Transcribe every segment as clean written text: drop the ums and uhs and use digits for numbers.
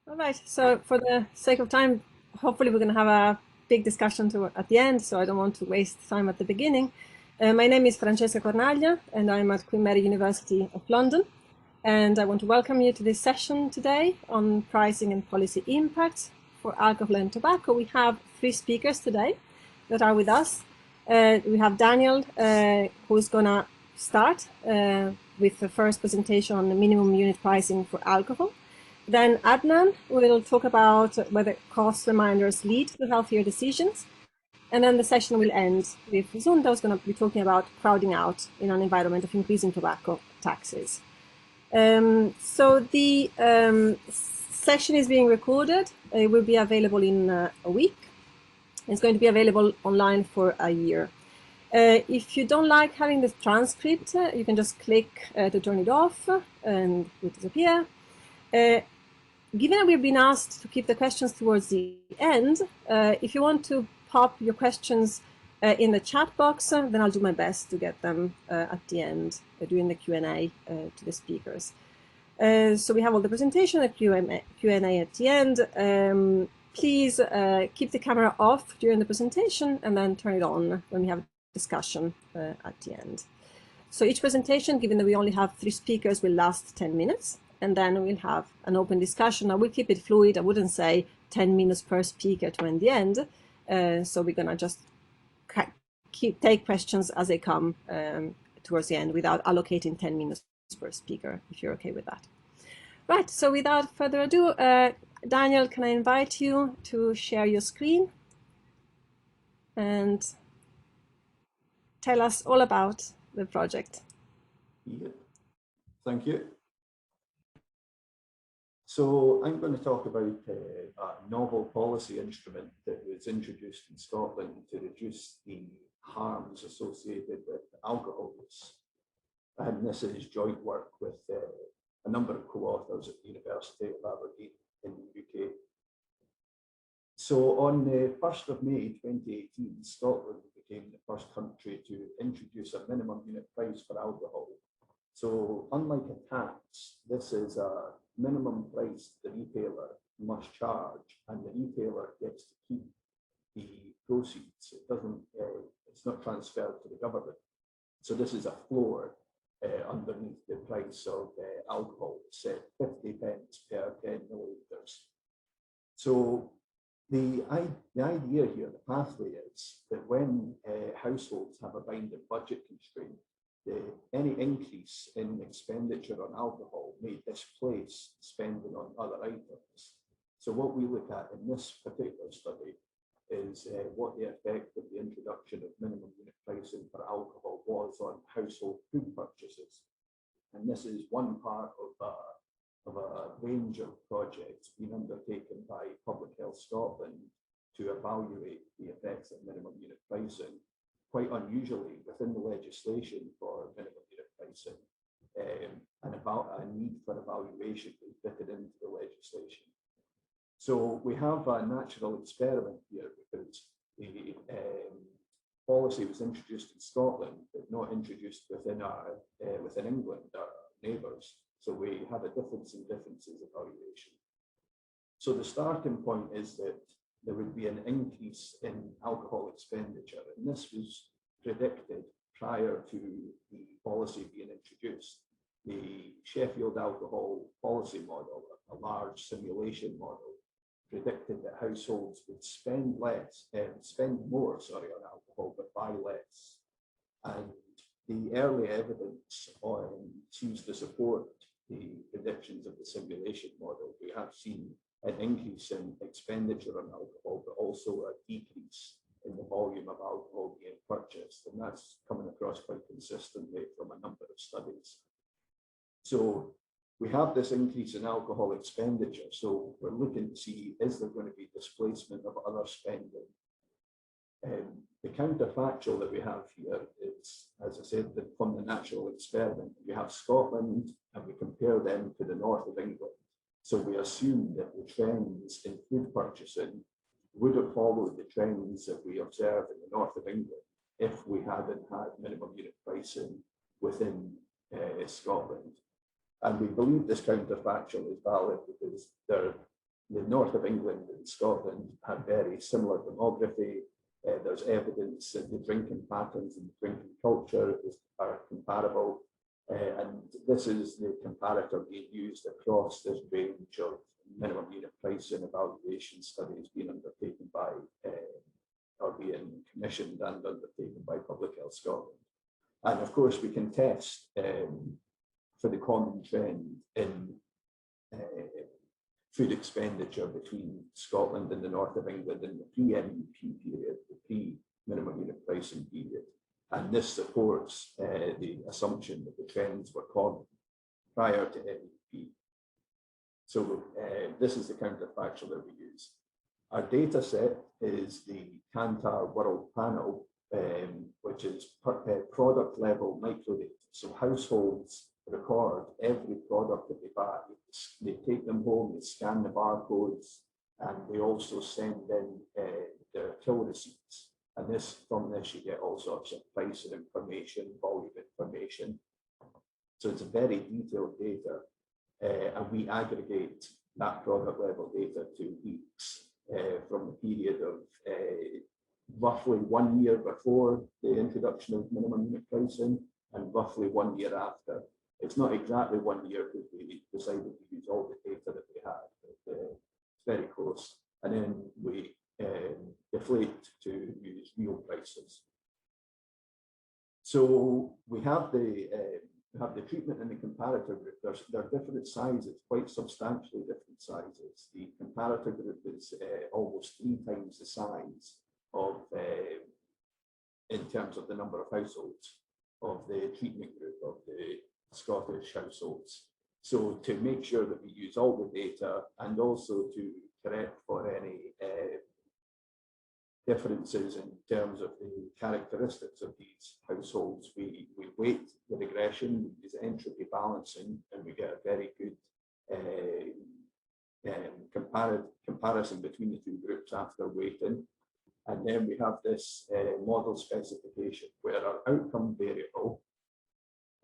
All right, so for the sake of time, hopefully we're going to have a big discussion at the end, so I don't want to waste time at the beginning. My name is Francesca Cornaglia, and I'm at Queen Mary University of London. And I want to welcome you to this session today on pricing and policy impacts for alcohol and tobacco. We have three speakers today that are with us. We have Daniel, who's going to start with the first presentation on the minimum unit pricing for alcohol. Then Adnan will talk about whether cost reminders lead to healthier decisions. And then the session will end with Zunda, who's going to be talking about crowding out in an environment of increasing tobacco taxes. So the session is being recorded. It will be available in a week. It's going to be available online for a year. If you don't like having the transcript, you can just click to turn it off and it will disappear. Given that we've been asked to keep the questions towards the end, if you want to pop your questions in the chat box, then I'll do my best to get them at the end during the Q&A to the speakers. So we have all the presentation, the Q&A at the end. Please keep the camera off during the presentation and then turn it on when we have a discussion at the end. So each presentation, given that we only have 3 speakers, will last 10 minutes. And then we'll have an open discussion. I will keep it fluid. I wouldn't say 10 minutes per speaker to end the end. So we're going to just take questions as they come towards the end without allocating 10 minutes per speaker, if you're okay with that. Right, so without further ado, Daniel, can I invite you to share your screen and tell us all about the project? Yeah. Thank you. So I'm going to talk about a novel policy instrument that was introduced in Scotland to reduce the harms associated with alcohol use. And this is joint work with a number of co-authors at the University of Aberdeen in the UK. So on the 1st of May 2018, Scotland became the first country to introduce a minimum unit price for alcohol. So unlike a tax, this is a minimum price the retailer must charge, and the retailer gets to keep the proceeds. It doesn't, it's not transferred to the government. So this is a floor underneath the price of alcohol. It's 50 pence per 10 millilitres. So the idea here, the pathway is that when households have a binding budget constraint, any increase in expenditure on alcohol may displace spending on other items. So what we look at in this particular study is what the effect of the introduction of minimum unit pricing for alcohol was on household food purchases. And this is one part of a range of projects being undertaken by Public Health Scotland to evaluate the effects of minimum unit pricing. Quite unusually, within the legislation for minimum unit pricing, and about a need for evaluation being fitted into the legislation. So we have a natural experiment here because the policy was introduced in Scotland, but not introduced within England, our neighbours. So we have a difference in differences evaluation. So the starting point is that there would be an increase in alcohol expenditure, and this was predicted prior to the policy being introduced. The Sheffield Alcohol Policy Model, a large simulation model, predicted that households would spend more on alcohol, but buy less. And the early evidence seems to support the predictions of the simulation model. We have seen an increase in expenditure on alcohol, but also a decrease in the volume of alcohol being purchased. And that's coming across quite consistently from a number of studies. So we have this increase in alcohol expenditure. So we're looking to see, is there going to be displacement of other spending? The counterfactual that we have here is, as I said, from the natural experiment. We have Scotland and we compare them to the north of England. So we assume that the trends in food purchasing would have followed the trends that we observe in the north of England if we hadn't had minimum unit pricing within Scotland. And we believe this counterfactual is valid because there the north of England and Scotland have very similar demography. There's evidence that the drinking patterns and the drinking culture are comparable. And this is the comparator being used across this range of minimum unit pricing evaluation studies being undertaken by, or being commissioned and undertaken by Public Health Scotland. And of course, we can test for the common trend in food expenditure between Scotland and the north of England in the pre-MUP period, the pre-minimum unit pricing period. And this supports the assumption that the trends were common prior to MUP. So this is the counterfactual that we use. Our data set is the Kantar World Panel, which is product level microdata. So households record every product that they buy. They take them home, they scan the barcodes, and they also send in their till receipts. And from this you get all sorts of pricing information, volume information. So it's a very detailed data, and we aggregate that product level data to weeks from the period of roughly 1 year before the introduction of minimum unit pricing and roughly 1 year after. It's not exactly 1 year because we decided to use all the data that we had, but it's very close. And then we deflate to use real prices. So we have the treatment and the comparator group. They're different sizes, quite substantially different sizes. The comparator group is almost 3 times the size of, in terms of the number of households, of the treatment group of the Scottish households. So to make sure that we use all the data and also to correct for any differences in terms of the characteristics of these households, we weight the regression, we use entropy balancing, and we get a very good comparison between the two groups after weighting. And then we have this model specification where our outcome variable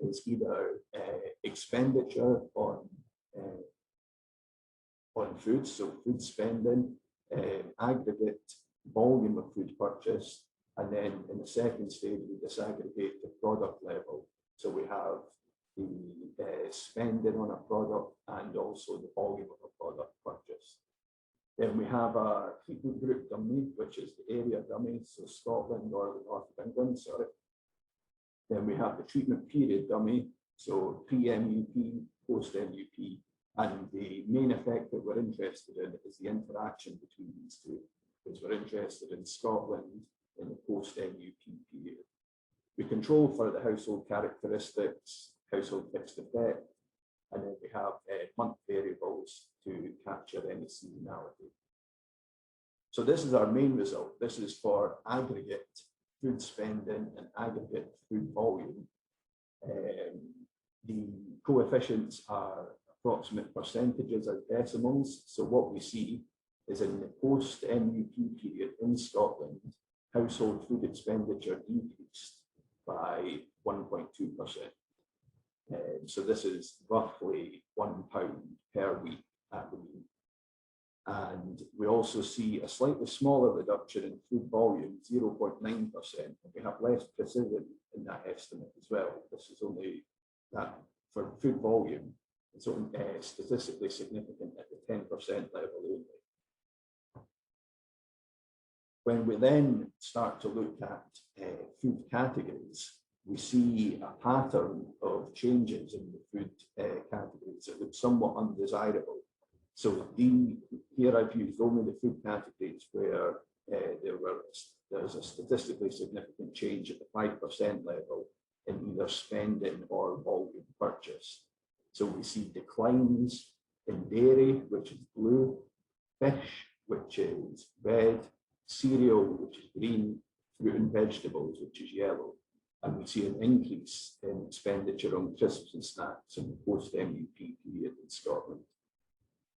is either expenditure on food, so food spending, aggregate volume of food purchased, and then in the second stage we disaggregate the product level. So we have the spending on a product and also the volume of a product purchased. Then we have a treatment group dummy, which is the area dummy, so Scotland or the north of England, sorry. Then we have the treatment period dummy, so pre-MUP, post-MUP, and the main effect that we're interested in is the interaction between these two, because we're interested in Scotland in the post-MUP period. We control for the household characteristics, household fixed effect, and then we have month variables to capture any seasonality. So this is our main result. This is for aggregate food spending and aggregate food volume. The coefficients are approximate percentages as decimals. So what we see is in the post-MUP period in Scotland, household food expenditure decreased by 1.2%. So this is roughly £1 per week at the mean. And we also see a slightly smaller reduction in food volume, 0.9%. And we have less precision in that estimate as well. This is only that for food volume, it's only statistically significant at the 10% level only. When we then start to look at food categories, we see a pattern of changes in the food categories that look somewhat undesirable. So here I've used only the food categories where there's a statistically significant change at the 5% level in either spending or volume purchase. So we see declines in dairy, which is blue, fish, which is red, cereal, which is green, fruit and vegetables, which is yellow. And we see an increase in expenditure on crisps and snacks in the post-MUP period in Scotland.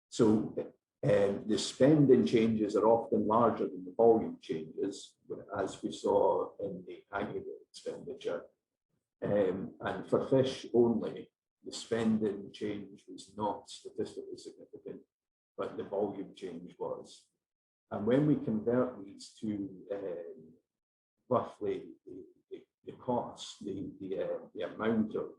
So the spending changes are often larger than the volume changes, as we saw in the aggregate expenditure. And for fish only, the spending change was not statistically significant. but the volume change was. And when we convert these to roughly the cost, the amount of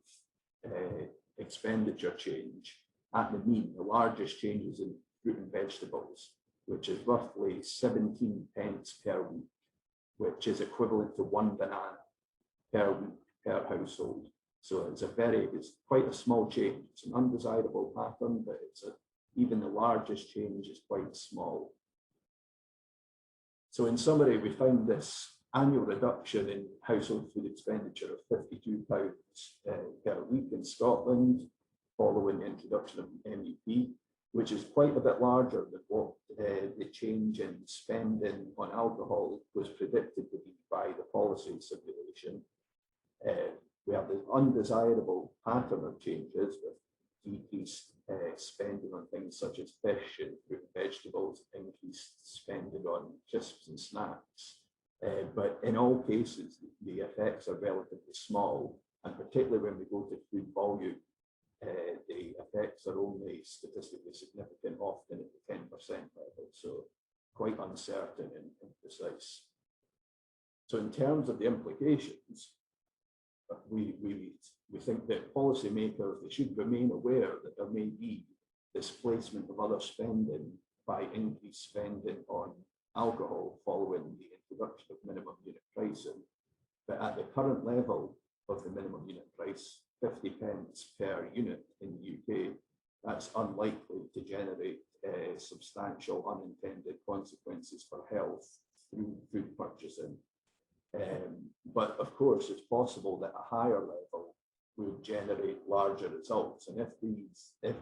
expenditure change at the mean, the largest changes in fruit and vegetables, which is roughly 17 pence per week, which is equivalent to 1 banana per week per household. So it's quite a small change. It's an undesirable pattern, but even the largest change is quite small. So in summary, we found this annual reduction in household food expenditure of £52 per week in Scotland, following the introduction of MEP, which is quite a bit larger than what the change in spending on alcohol was predicted to be by the policy simulation. We have this undesirable pattern of changes with decreased spending on things such as fish and fruit and vegetables, increased spending on crisps and snacks. But in all cases, the effects are relatively small, and particularly when we go to food volume, the effects are only statistically significant, often at the 10% level, so quite uncertain and imprecise. So in terms of the implications, we think that policymakers, they should remain aware that there may be displacement of other spending by increased spending on alcohol following the introduction of minimum unit pricing. But at the current level of the minimum unit price, 50 pence per unit in the UK, that's unlikely to generate substantial unintended consequences for health through food purchasing. But of course, it's possible that a higher level will generate larger results. And if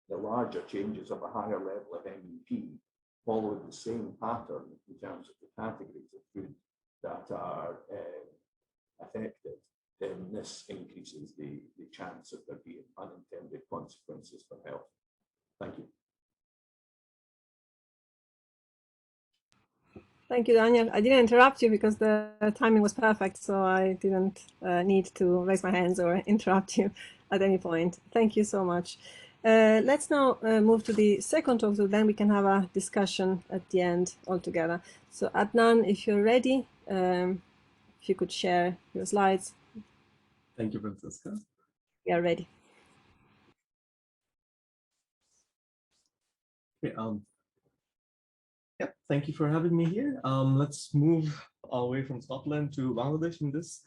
the larger changes of a higher level of MEP follow the same pattern in terms of the categories of food that are affected, then this increases the chance of there being unintended consequences for health. Thank you. Thank you, Daniel. I didn't interrupt you because the timing was perfect, so I didn't need to raise my hands or interrupt you at any point. Thank you so much. Let's now move to the second talk, so then we can have a discussion at the end altogether. So Adnan, if you're ready, if you could share your slides. Thank you, Francesca. We are ready. Okay, yeah, thank you for having me here. Let's move away from Scotland to Bangladesh in this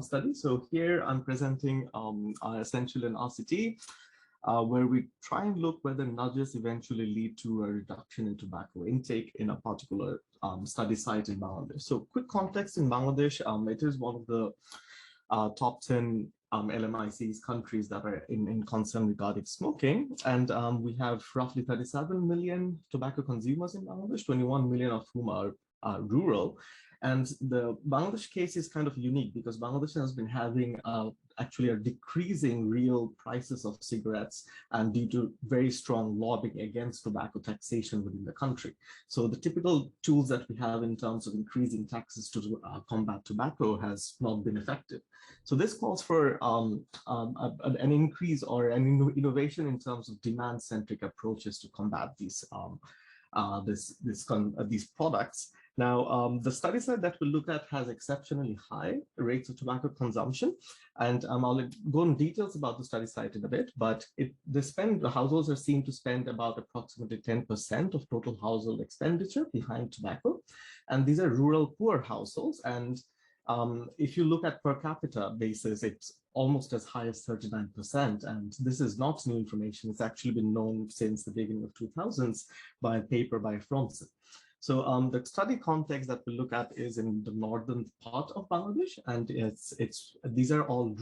study. So here I'm presenting essentially an RCT where we try and look whether nudges eventually lead to a reduction in tobacco intake in a particular study site in Bangladesh. So quick context in Bangladesh, it is one of the top 10 LMIC's countries that are in concern regarding smoking. And we have roughly 37 million tobacco consumers in Bangladesh, 21 million of whom are rural. And the Bangladesh case is kind of unique because Bangladesh has been having actually a decreasing real prices of cigarettes and due to very strong lobbying against tobacco taxation within the country. So the typical tools that we have in terms of increasing taxes to combat tobacco has not been effective. So this calls for an increase or an innovation in terms of demand-centric approaches to combat these these products. Now, the study set that we look at has exceptionally high rates of tobacco consumption, and I'll go in details about the study site in a bit, but the households are seen to spend about approximately 10% of total household expenditure behind tobacco, and these are rural poor households, and if you look at per capita basis, it's almost as high as 39%, and this is not new information. It's actually been known since the beginning of 2000s by a paper by Fronsen. So the study context that we look at is in the northern part of Bangladesh, and these are all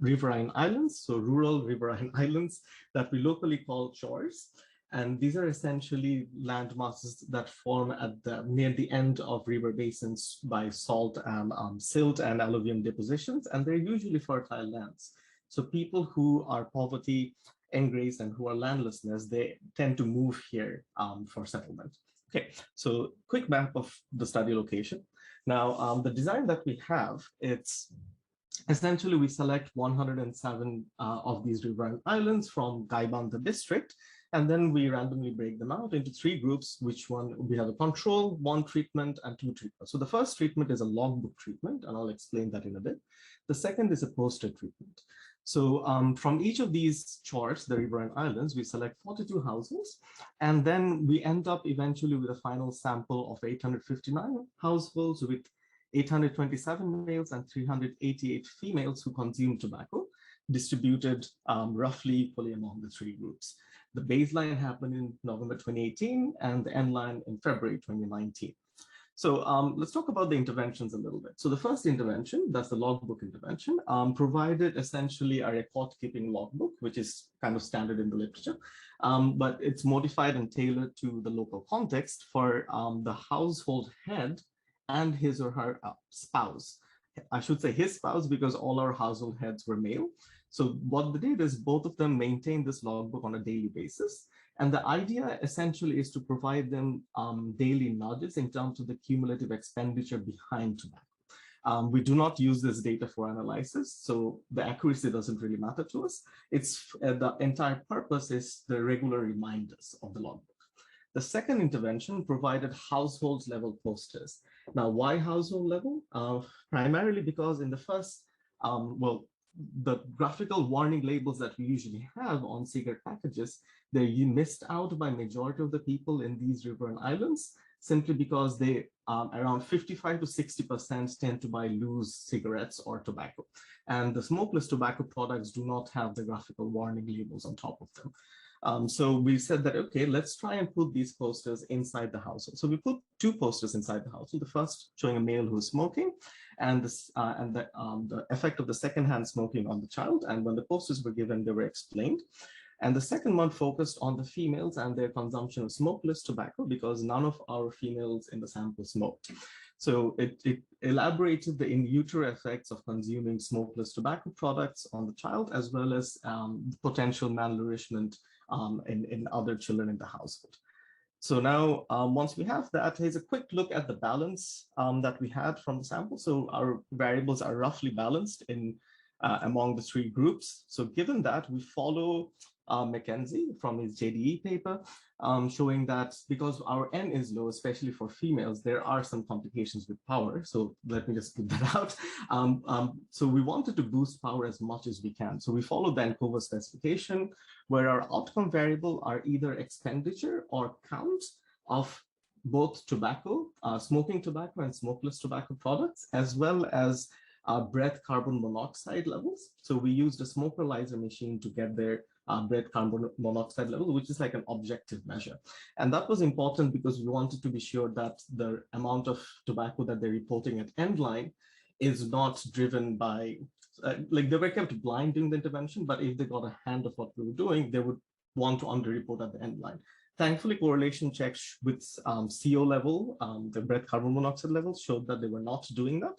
riverine islands, so rural riverine islands that we locally call chores. And these are essentially land masses that form at near the end of river basins by silt and alluvium depositions, and they're usually fertile lands. So people who are poverty engraced and who are landlessness, they tend to move here for settlement. Okay, so quick map of the study location. Now, the design that we have, it's essentially, we select 107 of these riverine islands from Gaibandha district, and then we randomly break them out into 3 groups, which one we have a control, 1 treatment, and 2 treatments. So the first treatment is a logbook treatment, and I'll explain that in a bit. The second is a poster treatment. So from each of these charts, the riverine islands, we select 42 households, and then we end up eventually with a final sample of 859 households with 827 males and 388 females who consume tobacco, distributed roughly equally among the 3 groups. The baseline happened in November 2018 and the end line in February 2019. So let's talk about the interventions a little bit. So the first intervention, that's the logbook intervention, provided essentially a record-keeping logbook, which is kind of standard in the literature, but it's modified and tailored to the local context for the household head and his or her spouse. I should say his spouse because all our household heads were male. So what they did is both of them maintained this logbook on a daily basis. And the idea essentially is to provide them daily nudges in terms of the cumulative expenditure behind tobacco. We do not use this data for analysis, so the accuracy doesn't really matter to us. It's the entire purpose is the regular reminders of the logbook. The second intervention provided household level posters. Now, why household level? Primarily because in the first, the graphical warning labels that we usually have on cigarette packages, they're missed out by majority of the people in these riverine islands, simply because they around 55 to 60% tend to buy loose cigarettes or tobacco. And the smokeless tobacco products do not have the graphical warning labels on top of them. So we said that, okay, let's try and put these posters inside the household. So we put 2 posters inside the household. The first showing a male who's smoking and the effect of the secondhand smoking on the child. And when the posters were given, they were explained. And the second one focused on the females and their consumption of smokeless tobacco because none of our females in the sample smoked. So it elaborated the in utero effects of consuming smokeless tobacco products on the child, as well as potential malnourishment in other children in the household. So now, once we have that, here's a quick look at the balance that we had from the sample. So our variables are roughly balanced in among the 3 groups. So given that, we follow Mackenzie from his JDE paper, showing that because our N is low, especially for females, there are some complications with power. So let me just put that out. So we wanted to boost power as much as we can. So we followed the ANCOVA specification, where our outcome variable are either expenditure or count of both tobacco, smoking tobacco and smokeless tobacco products, as well as breath carbon monoxide levels. So we used a smokerlyzer machine to get their breath carbon monoxide level, which is like an objective measure. And that was important because we wanted to be sure that the amount of tobacco that they're reporting at end line is not driven by, like they were kept blind during the intervention, but if they got a hand of what we were doing, they would want to underreport at the end line. Thankfully, correlation checks with CO level, the breath carbon monoxide levels showed that they were not doing that.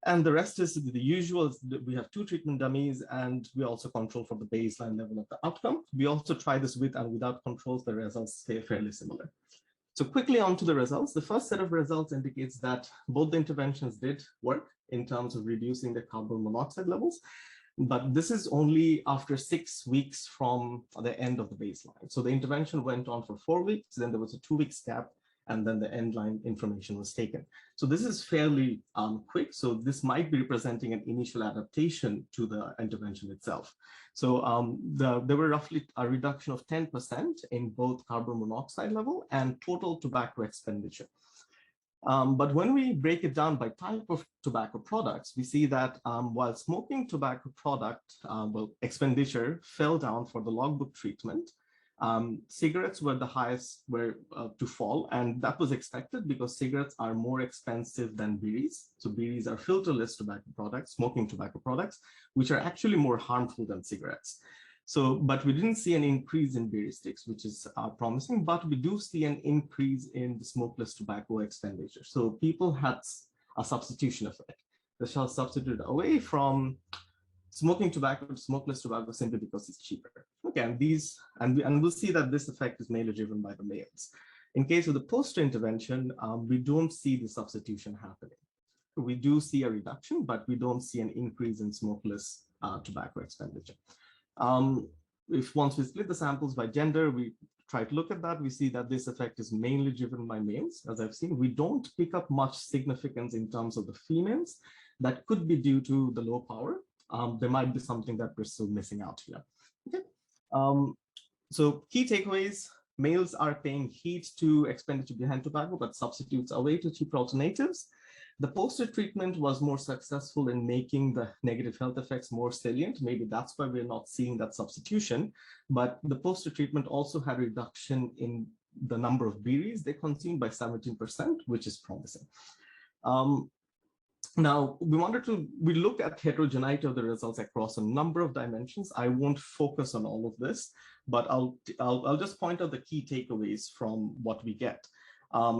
And the rest is the usual. We have 2 treatment dummies, and we also control for the baseline level of the outcome. We also try this with and without controls. The results stay fairly similar. So quickly on to the results. The first set of results indicates that both the interventions did work in terms of reducing the carbon monoxide levels, but this is only after 6 weeks from the end of the baseline. So the intervention went on for 4 weeks, then there was a 2-week gap, and then the end line information was taken. So this is fairly quick. So this might be representing an initial adaptation to the intervention itself. So there were roughly a reduction of 10% in both carbon monoxide level and total tobacco expenditure. But when we break it down by type of tobacco products, we see that while smoking tobacco product expenditure fell down for the logbook treatment, cigarettes were the highest to fall, and that was expected because cigarettes are more expensive than beeries. So beeries are filterless tobacco products, smoking tobacco products, which are actually more harmful than cigarettes. So, but we didn't see an increase in beery sticks, which is promising, but we do see an increase in the smokeless tobacco expenditure. So people had a substitution effect. They shall substitute away from smoking tobacco to smokeless tobacco simply because it's cheaper. Okay, and we'll see that this effect is mainly driven by the males. In case of the poster intervention, we don't see the substitution happening. we do see a reduction, but we don't see an increase in smokeless tobacco expenditure. If once we split the samples by gender, we try to look at that, we see that this effect is mainly driven by males. As I've seen, we don't pick up much significance in terms of the females. That could be due to the low power. There might be something that we're still missing out here. Okay. So key takeaways: males are paying heed to expenditure behind tobacco, but substitutes away to cheaper alternatives. The poster treatment was more successful in making the negative health effects more salient. Maybe that's why we're not seeing that substitution. But the poster treatment also had a reduction in the number of beeries they consumed by 17%, which is promising. Now, we look at heterogeneity of the results across a number of dimensions. I won't focus on all of this, but I'll just point out the key takeaways from what we get.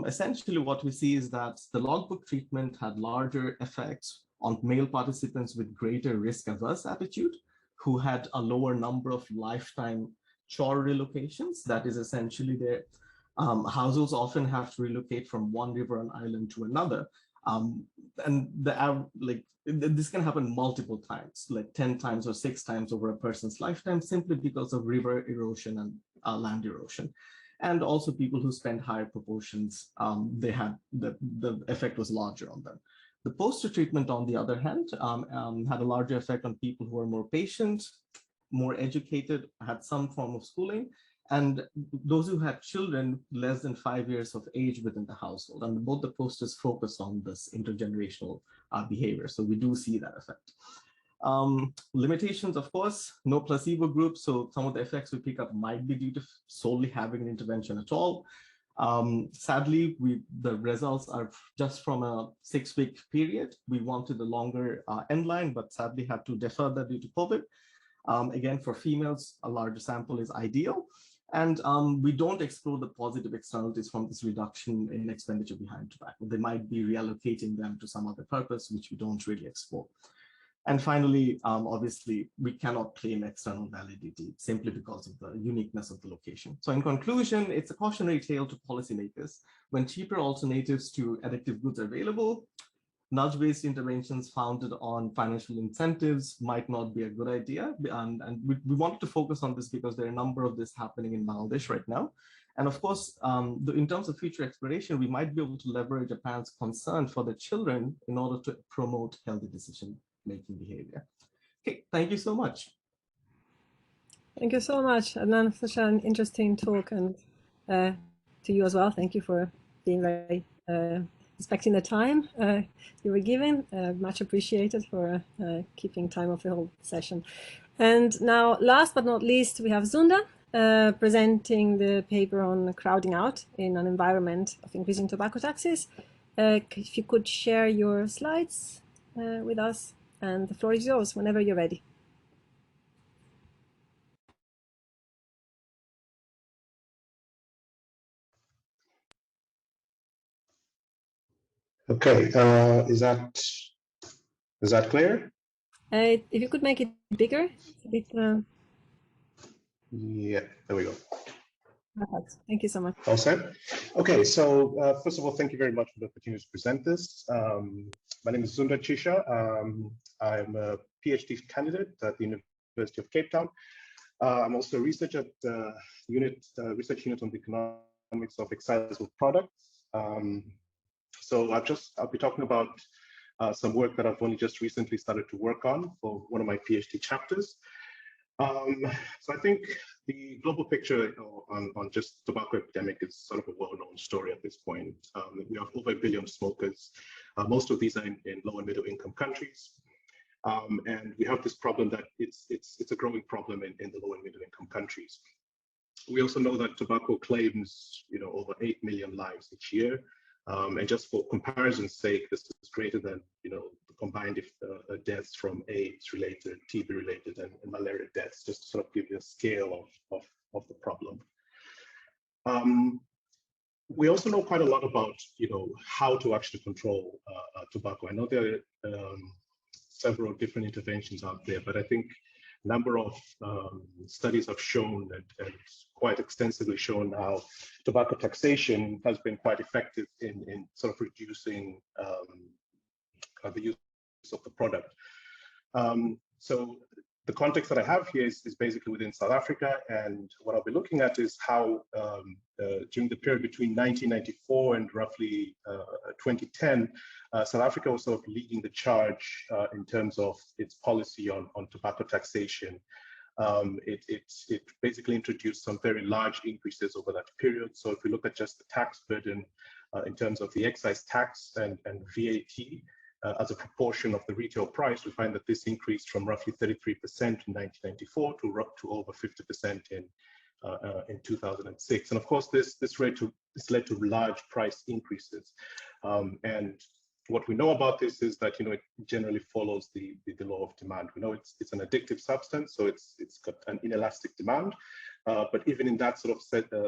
Essentially, what we see is that the logbook treatment had larger effects on male participants with greater risk-averse attitude, who had a lower number of lifetime chore relocations. That is essentially their households often have to relocate from one river and island to another. And this can happen multiple times, like 10 times or 6 times over a person's lifetime, simply because of river erosion and land erosion. And also people who spend higher proportions, they had the effect was larger on them. The poster treatment, on the other hand, had a larger effect on people who are more patient, more educated, had some form of schooling, and those who had children less than 5 years of age within the household. And both the posters focus on this intergenerational behavior. So we do see that effect. Limitations, of course, no placebo group. So some of the effects we pick up might be due to solely having an intervention at all. Sadly, the results are just from a 6-week period. We wanted a longer end line, but sadly had to defer that due to COVID. Again, for females, a larger sample is ideal. And we don't explore the positive externalities from this reduction in expenditure behind tobacco. They might be reallocating them to some other purpose, which we don't really explore. And finally, obviously, we cannot claim external validity simply because of the uniqueness of the location. So in conclusion, it's a cautionary tale to policymakers. When cheaper alternatives to addictive goods are available, nudge-based interventions founded on financial incentives might not be a good idea. And we wanted to focus on this because there are a number of this happening in Bangladesh right now. And of course, in terms of future exploration, we might be able to leverage Japan's concern for the children in order to promote healthy decision-making behavior. Okay, thank you so much. Thank you so much, Adnan, for such an interesting talk, and to you as well. Thank you for being very respecting the time you were given. Much appreciated for keeping time of the whole session. And now, last but not least, we have Zunda presenting the paper on crowding out in an environment of increasing tobacco taxes. If you could share your slides with us, and the floor is yours whenever you're ready. Okay, is that clear? If you could make it bigger, it's a bit. Yeah, there we go. Perfect. Thank you so much. All set. Okay, so first of all, thank you very much for the opportunity to present this. My name is Zunda Chisha. I'm a PhD candidate at the University of Cape Town. I'm also a researcher at the research unit on the economics of excise products. So I'll be talking about some work that I've only just recently started to work on for one of my PhD chapters. So I think the global picture on just tobacco epidemic is sort of a well-known story at this point. We have over 1 billion smokers. Most of these are in low and middle income countries. And we have this problem that it's a growing problem in the low and middle income countries. We also know that tobacco claims, over 8 million lives each year. And just for comparison's sake, this is greater than, the combined deaths from AIDS-related, TB-related, and malaria deaths, just to sort of give you a scale of the problem. We also know quite a lot about, how to actually control tobacco. I know there are several different interventions out there, but I think a number of studies have shown and quite extensively shown how tobacco taxation has been quite effective in sort of reducing the use of the product. So the context that I have here is basically within South Africa, and what I'll be looking at is how during the period between 1994 and roughly 2010, South Africa was sort of leading the charge in terms of its policy on tobacco taxation. It basically introduced some very large increases over that period. So if we look at just the tax burden in terms of the excise tax and VAT, as a proportion of the retail price, we find that this increased from roughly 33% in 1994 to over 50% in 2006. And of course, this led to large price increases. And what we know about this is that it generally follows the law of demand. We know it's an addictive substance, so it's got an inelastic demand. But even in that sort of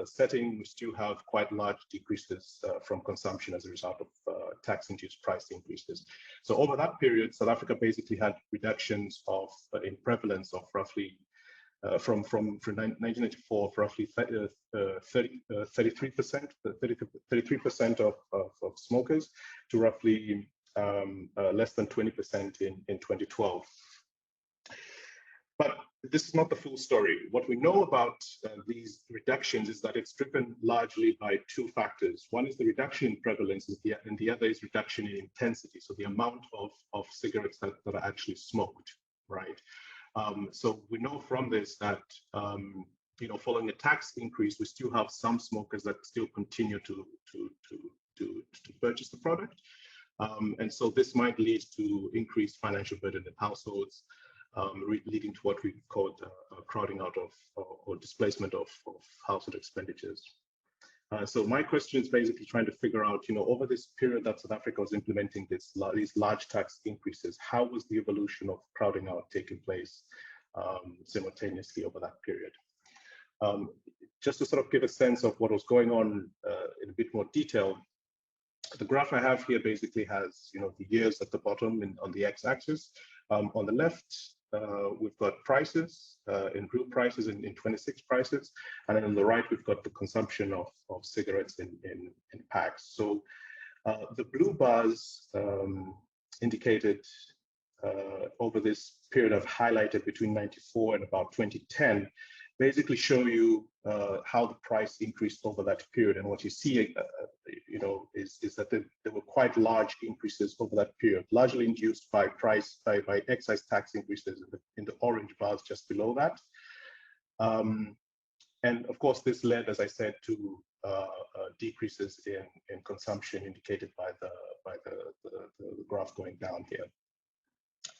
setting, we still have quite large decreases from consumption as a result of tax-induced price increases. So over that period, South Africa basically had reductions in prevalence of roughly from 1994 of roughly 33% of smokers to roughly less than 20% in 2012. But this is not the full story. What we know about these reductions is that it's driven largely by two factors. One is the reduction in prevalence, and the other is reduction in intensity, so the amount of cigarettes that are actually smoked, right? So we know from this that following a tax increase, we still have some smokers that still continue to purchase the product, and so this might lead to increased financial burden in households, leading to what we call crowding out of or displacement of household expenditures. So my question is basically trying to figure out, over this period that South Africa was implementing these large tax increases, how was the evolution of crowding out taking place simultaneously over that period? Just to sort of give a sense of what was going on in a bit more detail, the graph I have here basically has, the years at the bottom on the x-axis. On the left, we've got prices in real prices in 26 prices, and then on the right we've got the consumption of cigarettes in packs. So the blue bars indicated over this period I've highlighted between 94 and about 2010 basically show you how the price increased over that period. And what you see is that there were quite large increases over that period, largely induced by excise tax increases in the orange bars just below that. And of course, this led, as I said, to decreases in consumption indicated by the graph going down here.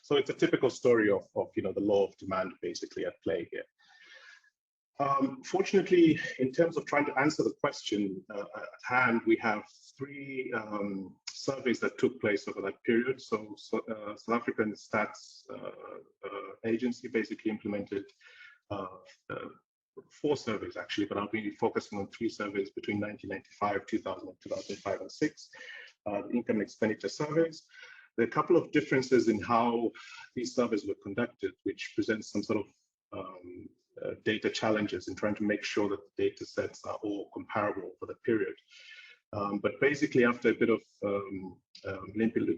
So it's a typical story of the law of demand basically at play here. Fortunately, in terms of trying to answer the question at hand, we have three surveys that took place over that period. So South African Stats Agency basically implemented 4 surveys actually, but I'll be focusing on 3 surveys between 1995, 2000, 2005, and 6, the income and expenditure surveys. There are a couple of differences in how these surveys were conducted, which presents some sort of data challenges in trying to make sure that the data sets are all comparable for the period. But basically, after a bit of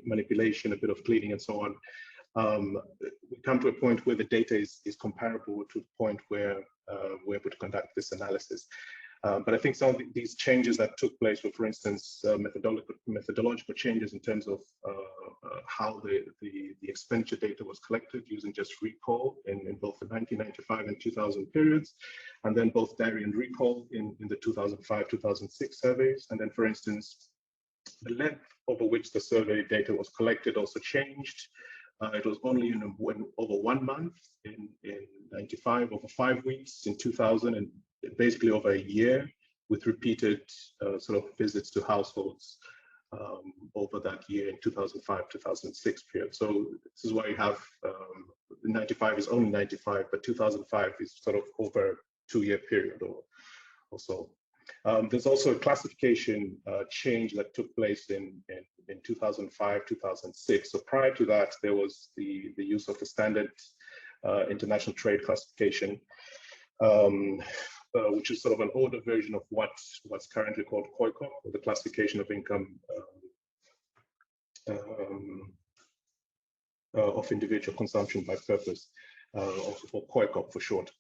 manipulation, a bit of cleaning and so on, we come to a point where the data is comparable to the point where we're able to conduct this analysis. But I think some of these changes that took place were, for instance, methodological changes in terms of how the expenditure data was collected using just recall in both the 1995 and 2000 periods, and then both diary and recall in the 2005-2006 surveys. And then, for instance, the length over which the survey data was collected also changed. It was only over 1 month in 95, over 5 weeks in 2000, and basically over a year, with repeated sort of visits to households over that year in 2005-2006 period. So this is why you have 95 is only 95, but 2005 is sort of over a 2-year period or so. There's also a classification change that took place in 2005-2006. So prior to that, there was the use of the standard international trade classification, which is sort of an older version of what's currently called COICO, or the classification of income of individual consumption by purpose, or COICOP for short.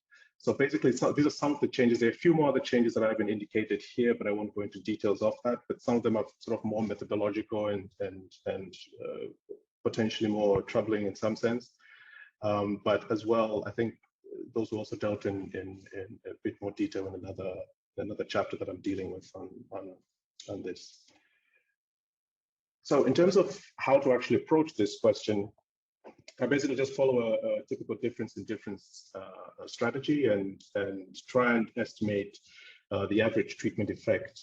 So basically, these are some of the changes. There are a few more other changes that haven't indicated here, but I won't go into details of that. But some of them are sort of more methodological and potentially more troubling in some sense. But as well, I think those were also dealt in a bit more detail in another chapter that I'm dealing with on this. So in terms of how to actually approach this question, I basically just follow a typical difference in difference strategy and try and estimate the average treatment effect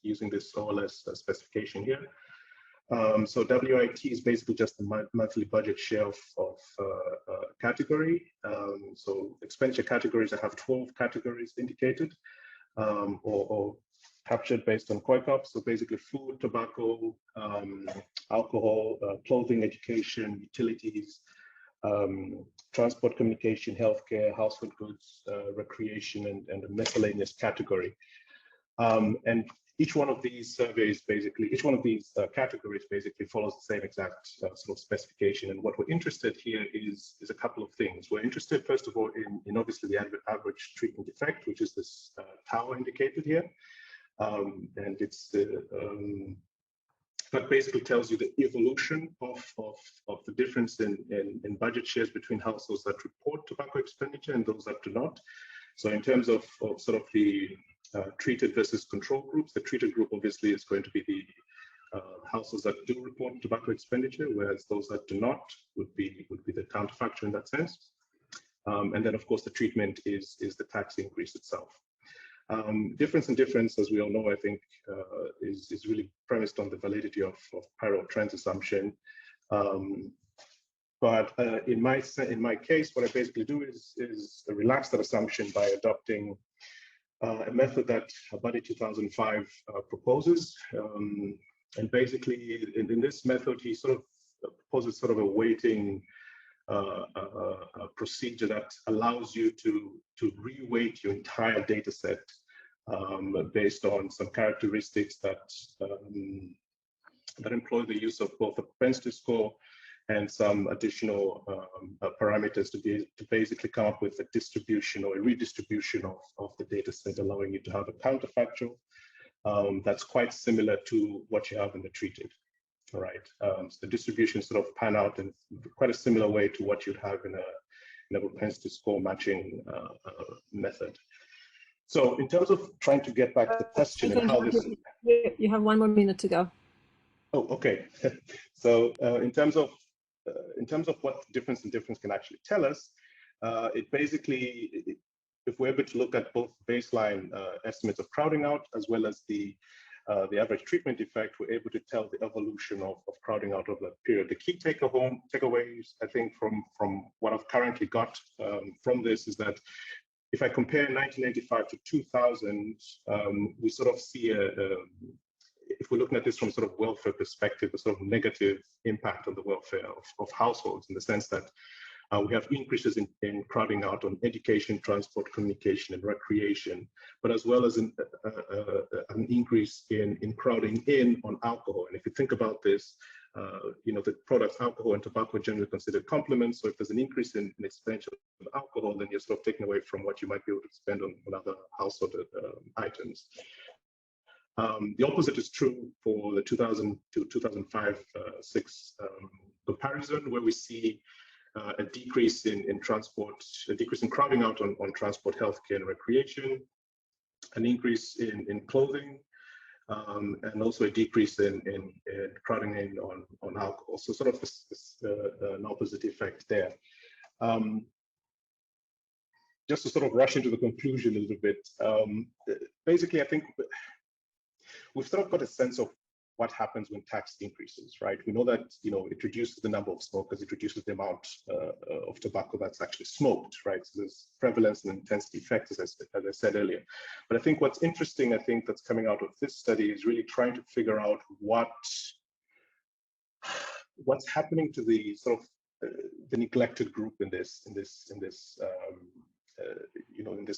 using this OLS specification here. So WIT is basically just the monthly budget share of category. So expenditure categories, I have 12 categories indicated or captured based on COICOP. So basically food, tobacco, alcohol, clothing, education, utilities, transport, communication, healthcare, household goods, recreation, and a miscellaneous category. And each one of these surveys, basically, each one of these categories basically follows the same exact sort of specification. And what we're interested here is a couple of things. We're interested, first of all, in obviously the average treatment effect, which is this tower indicated here. And it's that basically tells you the evolution of the difference in budget shares between households that report tobacco expenditure and those that do not. So in terms of sort of the treated versus control groups, the treated group obviously is going to be the households that do report tobacco expenditure, whereas those that do not would be the counterfactor in that sense. And then of course the treatment is the tax increase itself. Difference in difference, as we all know, I think is really premised on the validity of parallel trends assumption. But in my case, what I basically do is relax that assumption by adopting a method that Buddy 2005 proposes. And basically, in this method, he sort of proposes sort of a weighting procedure that allows you to reweight your entire data set based on some characteristics that employ the use of both a propensity score and some additional parameters to basically come up with a distribution or a redistribution of the data set, allowing you to have a counterfactual that's quite similar to what you have in the treated. All right, so the distribution sort of pan out in quite a similar way to what you'd have in a propensity score matching method. So in terms of trying to get back to the question and how this... You have 1 more minute to go. Oh, okay. So in terms of what difference in difference can actually tell us, it basically, if we're able to look at both baseline estimates of crowding out as well as the average treatment effect, we're able to tell the evolution of crowding out over that period. The key takeaways, I think, from what I've currently got from this is that if I compare 1995 to 2000, we sort of see if we're looking at this from sort of welfare perspective, a sort of negative impact on the welfare of households, in the sense that we have increases in crowding out on education, transport, communication, and recreation, but as well as an increase in crowding in on alcohol. And if you think about this, the products alcohol and tobacco are generally considered complements. So if there's an increase in expenditure of alcohol, then you're sort of taking away from what you might be able to spend on other household items. The opposite is true for the 2000 to 2005-6 comparison, where we see a decrease in transport, a decrease in crowding out on transport, healthcare, and recreation, an increase in clothing, and also a decrease in crowding in on alcohol. So sort of an opposite effect there. Just to sort of rush into the conclusion a little bit, basically, I think we've sort of got a sense of what happens when tax increases, right? We know that, it reduces the number of smokers, it reduces the amount of tobacco that's actually smoked, right? So there's prevalence and intensity effects, as I said earlier. But I think what's interesting, I think that's coming out of this study is really trying to figure out what's happening to the sort of the neglected group in this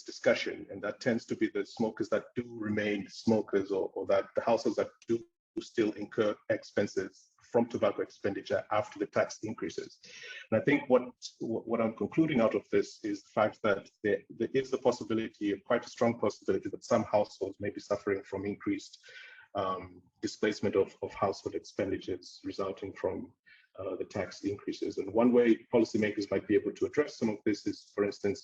discussion, and that tends to be the smokers that do remain smokers, or that the households that do still incur expenses from tobacco expenditure after the tax increases. And I think what I'm concluding out of this is the fact that there is the possibility, quite a strong possibility, that some households may be suffering from increased displacement of household expenditures resulting from the tax increases. And one way policymakers might be able to address some of this is, for instance,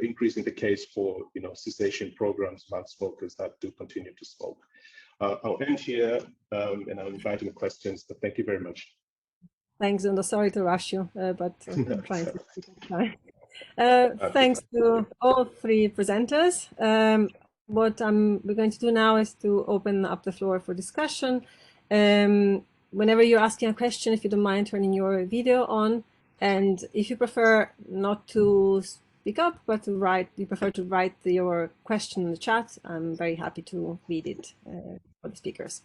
increasing the case for cessation programs among smokers that do continue to smoke. I'll end here, and I'll invite any questions, but thank you very much. Thanks, Zunda. Sorry to rush you, but I'm trying to keep it time. Thanks to all three presenters. What we're going to do now is to open up the floor for discussion. Whenever you're asking a question, if you don't mind turning your video on, and if you prefer not to speak up, but to write, you prefer to write your question in the chat, I'm very happy to read it for the speakers.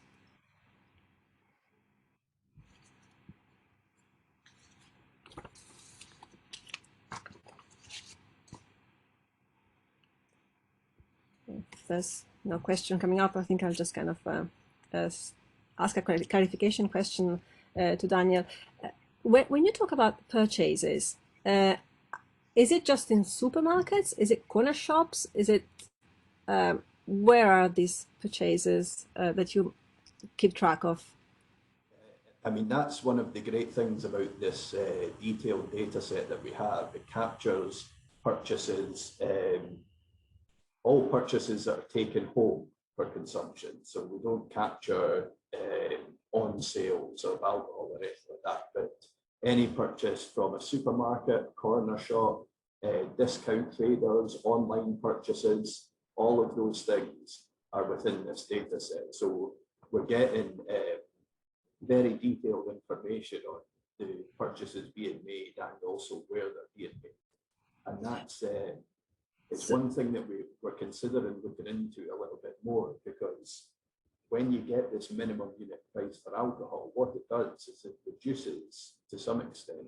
If there's no question coming up, I think I'll just kind of ask a clarification question to Daniel. When you talk about purchases, is it just in supermarkets? Is it corner shops? Is it where are these purchases that you keep track of? I mean, that's one of the great things about this detailed data set that we have. It captures purchases, all purchases that are taken home for consumption. So we don't capture on sales of alcohol or anything like that, but any purchase from a supermarket, corner shop, discount traders, online purchases, all of those things are within this data set. So we're getting very detailed information on the purchases being made and also where they're being made. And that's it's one thing that we're considering looking into a little bit more, because when you get this minimum unit price for alcohol, what it does is it reduces, to some extent,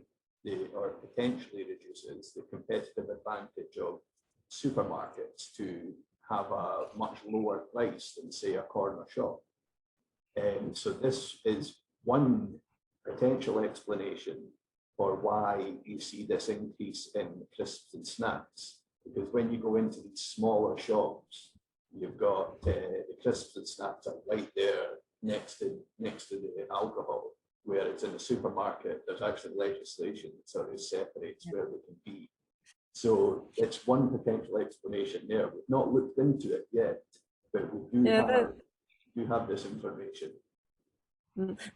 or potentially reduces the competitive advantage of supermarkets to have a much lower price than, say, a corner shop. And so this is one potential explanation for why you see this increase in crisps and snacks. Because when you go into these smaller shops, you've got the crisps and snacks are right there next to the alcohol, whereas in the supermarket, there's actually legislation that sort of separates where they can be. So it's one potential explanation there. We've not looked into it yet, but we do have this information.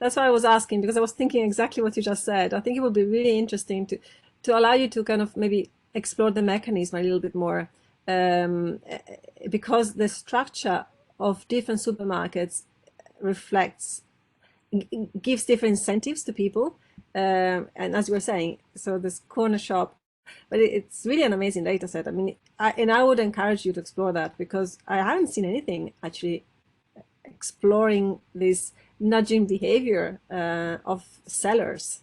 That's why I was asking, because I was thinking exactly what you just said. I think it would be really interesting to allow you to kind of maybe explore the mechanism a little bit more, because the structure of different supermarkets gives different incentives to people. And as you were saying, so this corner shop, but it's really an amazing data set. I mean, I would encourage you to explore that, because I haven't seen anything actually exploring this nudging behavior of sellers.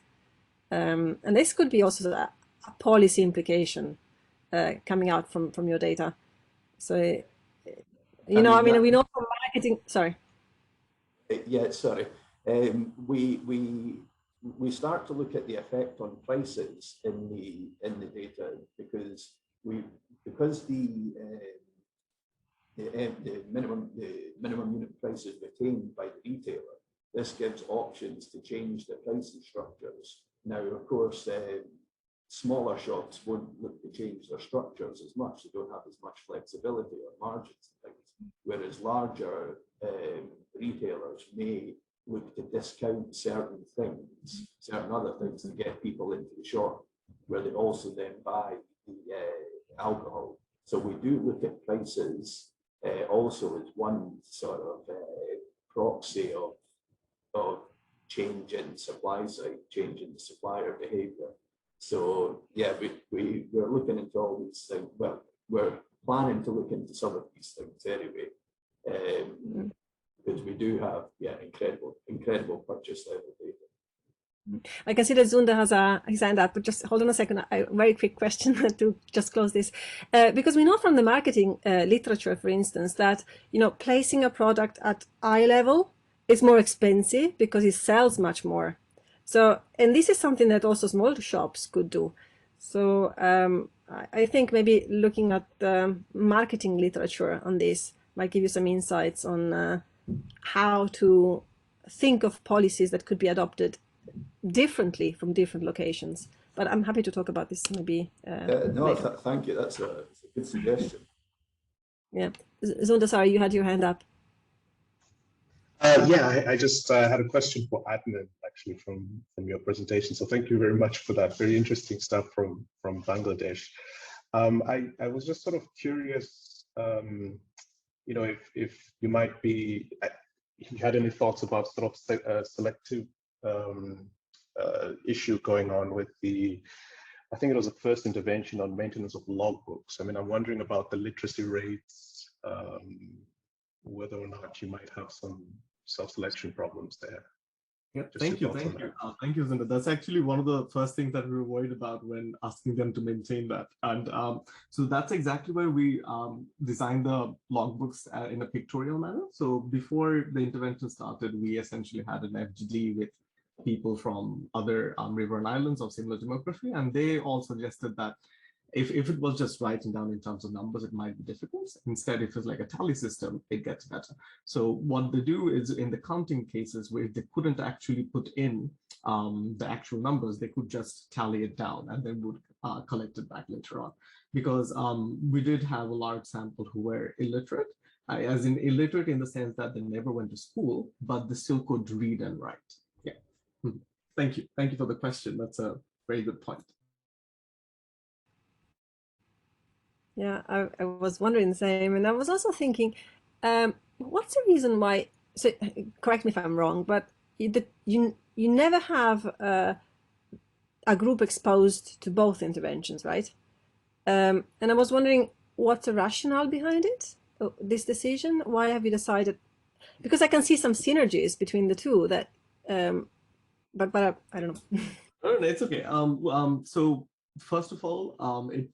And this could be also a policy implication coming out from your data. So, we know from marketing, sorry. Yeah, sorry. We start to look at the effect on prices in the data, because the minimum unit price is retained by the retailer. This gives options to change the pricing structures. Now, of course, smaller shops won't look to change their structures as much. They don't have as much flexibility or margins and things, whereas larger retailers may look to discount certain things, certain other things to get people into the shop, where they also then buy the alcohol. So we do look at prices also as one sort of proxy of change in supply side, change in the supplier behavior. So yeah, we're looking into all these things. Well, we're planning to look into some of these things anyway, because we do have incredible purchase level data. I can see that Zunda has his hand up, but just hold on a second. A very quick question to just close this, because we know from the marketing literature, for instance, that placing a product at eye level it's more expensive because it sells much more. So, and this is something that also small shops could do. So I think maybe looking at the marketing literature on this might give you some insights on how to think of policies that could be adopted differently from different locations. But I'm happy to talk about this maybe No, later. thank you. That's a good suggestion. Yeah. Zunda, sorry, you had your hand up. Yeah, I just had a question for admin actually from your presentation. So thank you very much for that. Very interesting stuff from Bangladesh. I was just sort of curious, you know, if you might be, if you had any thoughts about sort of selective issue going on with the, I think it was the first intervention on maintenance of logbooks. I mean, I'm wondering about the literacy rates, whether or not you might have some self-selection problems there. Yeah, Just thank your you, thoughts thank on you. that. Thank you, Zinda. That's actually one of the first things that we were worried about when asking them to maintain that. And so that's exactly why we designed the logbooks in a pictorial manner. So before the intervention started, we essentially had an FGD with people from other river islands of similar demography, and they all suggested that if it was just writing down in terms of numbers, it might be difficult. Instead, if it's like a tally system, it gets better. So what they do is in the counting cases where they couldn't actually put in the actual numbers, they could just tally it down and then would collect it back later on. Because we did have a large sample who were illiterate, as in illiterate in the sense that they never went to school, but they still could read and write. Yeah. Thank you. Thank you for the question. That's a very good point. Yeah, I was wondering the same. And I was also thinking, what's the reason why, so correct me if I'm wrong, but you never have a group exposed to both interventions, right? And I was wondering what's the rationale behind it, this decision? Why have you decided? Because I can see some synergies between the two that, but I don't know. No, it's okay. So first of all,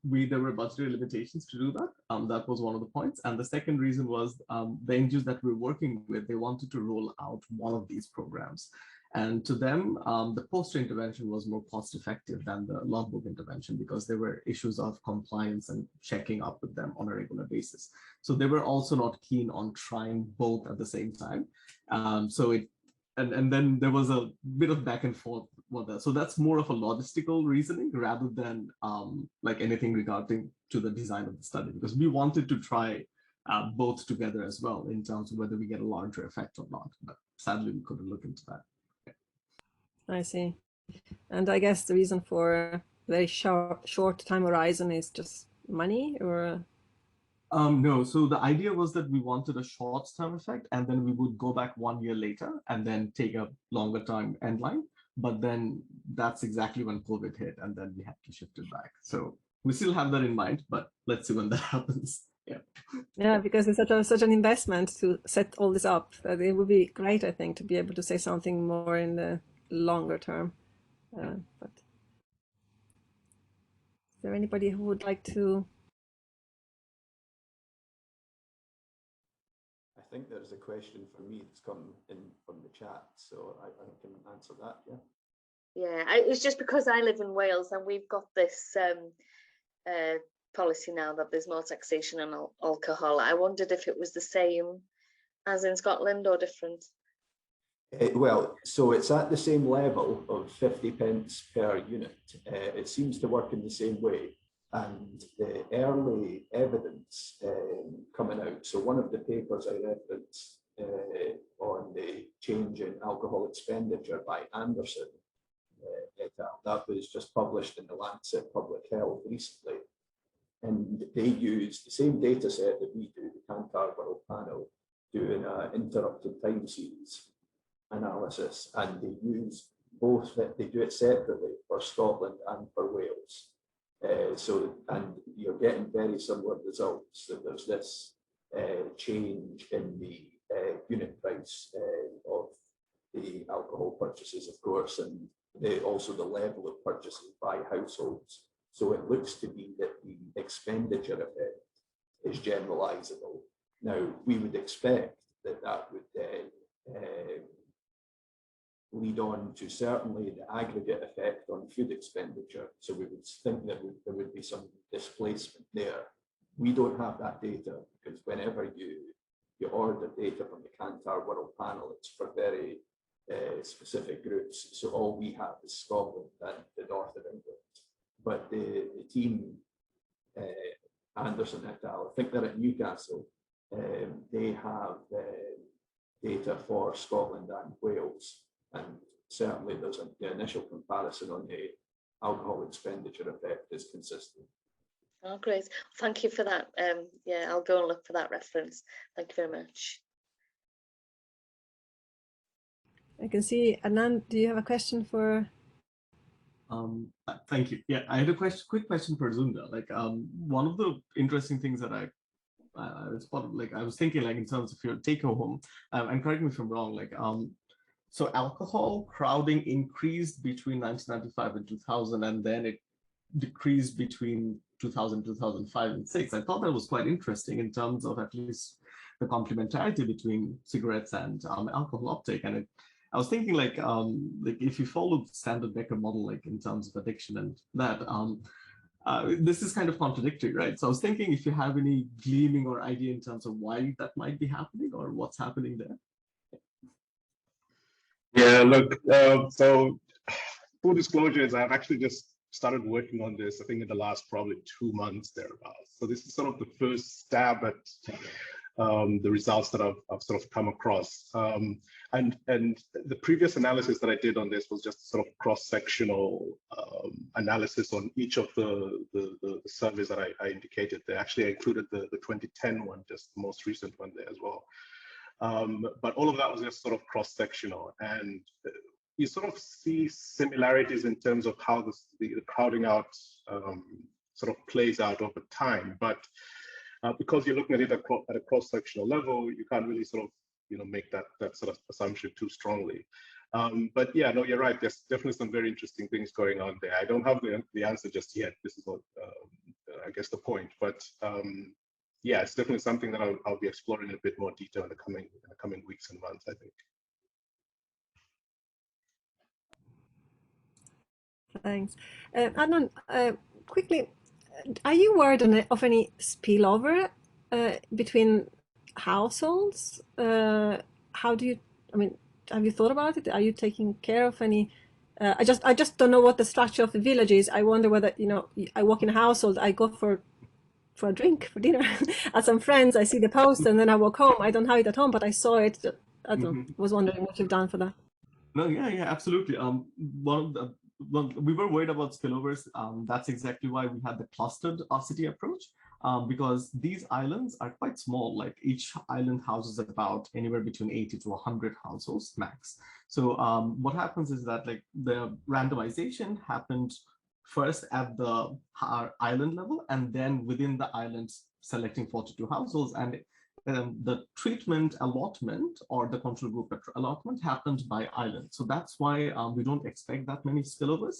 there were budgetary limitations to do that. That was one of the points. And the second reason was the NGOs that we're working with, they wanted to roll out one of these programs. And to them, the poster intervention was more cost effective than the logbook intervention because there were issues of compliance and checking up with them on a regular basis. So they were also not keen on trying both at the same time. And then there was a bit of back and forth with that. So that's more of a logistical reasoning rather than like anything regarding to the design of the study, because we wanted to try both together as well in terms of whether we get a larger effect or not. But sadly, we couldn't look into that. I see. And I guess the reason for a very short time horizon is just money, or? No, so the idea was that we wanted a short-term effect, and then we would go back 1 year later and then take a longer-term end line. But then that's exactly when COVID hit, and then we had to shift it back. So we still have that in mind, but let's see when that happens. Yeah. Yeah, because it's such an investment to set all this up that it would be great, I think, to be able to say something more in the longer term. But is there anybody who would like to? I think there's a question for me that's come in from the chat, so I can answer that. Yeah. Yeah, it's just because I live in Wales and we've got this policy now that there's more taxation on alcohol. I wondered if it was the same as in Scotland or different. Well, so it's at the same level of 50 pence per unit. It seems to work in the same way. And the early evidence coming out, so one of the papers I referenced on the change in alcohol expenditure by Anderson, that was just published in the Lancet Public Health recently. And they use the same data set that we do, the Kantar World Panel, doing an interrupted time series analysis, and they use both, they do it separately for Scotland and for Wales. And you're getting very similar results, that there's this change in the unit price of the alcohol purchases, of course, and also the level of purchases by households. So it looks to be that the expenditure effect is generalizable. Now, we would expect that that would then lead on to certainly the aggregate effect on food expenditure. So we would think that there would be some displacement there. We don't have that data because whenever you order data from the Kantar World Panel, it's for very specific groups. So all we have is Scotland and the north of England. But the team, Anderson et al., I think they're at Newcastle, they have data for Scotland and Wales. And certainly there's the initial comparison on the alcohol expenditure effect is consistent. Oh, great. Thank you for that. Yeah, I'll go and look for that reference. Thank you very much. I can see, Anand, do you have a question for? Thank you. Yeah, I had a quick question for Zunda. Like, one of the interesting things that I spotted, like, I was thinking, like, in terms of your take home, and correct me if I'm wrong, like, so alcohol crowding increased between 1995 and 2000, and then it decreased between 2000, 2005, and 2006. I thought that was quite interesting in terms of at least the complementarity between cigarettes and alcohol uptake. And I was thinking, like if you follow the standard Becker model, like in terms of addiction and that, this is kind of contradictory, right? So I was thinking if you have any gleaming or idea in terms of why that might be happening or what's happening there. Yeah, look, so full disclosure is I've actually just started working on this, I think in the last probably 2 months thereabouts. So this is sort of the first stab at the results that I've sort of come across. And the previous analysis that I did on this was just sort of cross-sectional analysis on each of the surveys that I indicated there. Actually, I included the 2010 one, just the most recent one there as well. But all of that was just sort of cross-sectional, and you sort of see similarities in terms of how the crowding out sort of plays out over time. But because you're looking at it at a cross-sectional level, you can't really sort of make that sort of assumption too strongly. But yeah, no, you're right. There's definitely some very interesting things going on there. I don't have the answer just yet. This is what I guess the point. But yeah, it's definitely something that I'll be exploring in a bit more detail in the coming weeks and months, I think. Thanks. Adnan, quickly, are you worried of any spillover between households? How do you, I mean, have you thought about it? Are you taking care of any? I just don't know what the structure of the village is. I wonder whether, I walk in a household, I go for a drink, for dinner at some friends, I see the post and then I walk home. I don't have it at home, but I saw it. I was wondering what you've done for that. No, yeah, absolutely. We were worried about spillovers. That's exactly why we had the clustered city approach, because these islands are quite small. Like each island houses about anywhere between 80 to 100 households max. So what happens is that like the randomization happened first at the island level, and then within the islands selecting 42 households, and the treatment allotment or the control group allotment happened by island. So that's why we don't expect that many spillovers.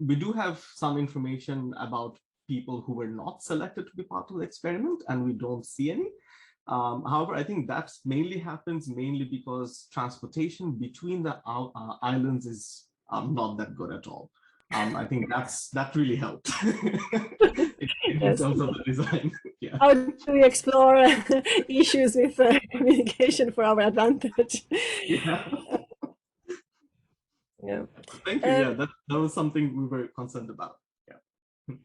We do have some information about people who were not selected to be part of the experiment, and we don't see any. However, I think that mainly happens because transportation between the islands is not that good at all. I think that really helped in Yes. terms of the design. Yeah. How do we explore issues with communication for our advantage? Yeah. Yeah. Thank you. Yeah, that was something we were concerned about. Yeah.